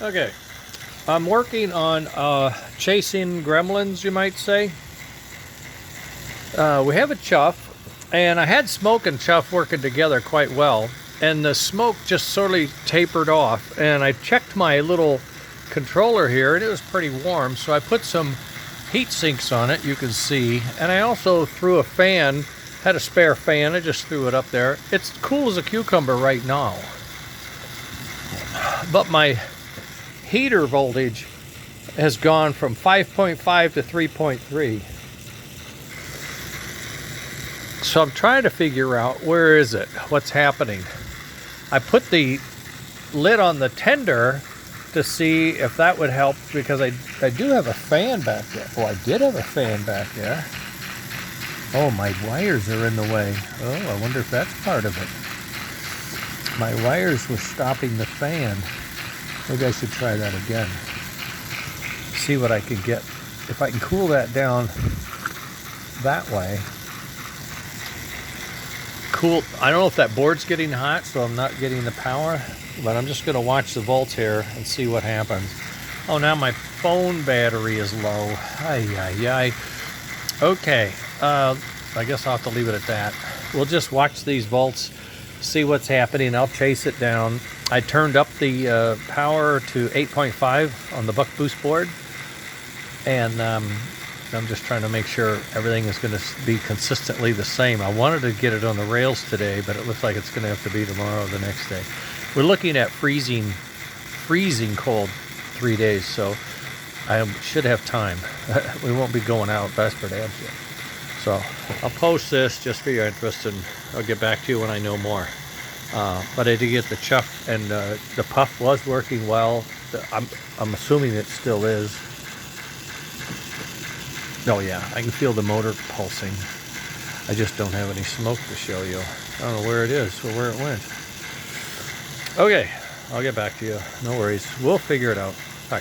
Okay, I'm working on chasing gremlins, you might say. We have a chuff, and I had smoke and chuff working together quite well, and the smoke just sort of tapered off, and I checked my little controller here, and it was pretty warm, so I put some heat sinks on it, you can see, and I also threw a fan, had a spare fan, I just threw it up there. It's cool as a cucumber right now, but my heater voltage has gone from 5.5 to 3.3. So I'm trying to figure out, where is it? What's happening? I put the lid on the tender to see if that would help, because I do have a fan back there. Oh, I did have a fan back there. Oh, my wires are in the way. Oh, I wonder if that's part of it. My wires were stopping the fan. Maybe I should try that again. See what I can get. If I can cool that down that way. Cool. I don't know if that board's getting hot, so I'm not getting the power, but I'm just going to watch the volts here and see what happens. Oh, now my phone battery is low. Ay, ay, ay. Okay. I guess I'll have to leave it at that. We'll just watch these volts, see what's happening. I'll chase it down. I turned up the power to 8.5 on the buck boost board, and I'm just trying to make sure everything is going to be consistently the same. I wanted to get it on the rails today, but it looks like it's going to have to be tomorrow or the next day. We're looking at freezing cold 3 days, so I should have time. We won't be going out Vesper Dams yet. So I'll post this just for your interest, and I'll get back to you when I know more. But I did get the chuff, and the puff was working well. I'm assuming it still is. Oh yeah, I can feel the motor pulsing. I just don't have any smoke to show you. I don't know where it is or where it went. Okay, I'll get back to you. No worries. We'll figure it out. Bye.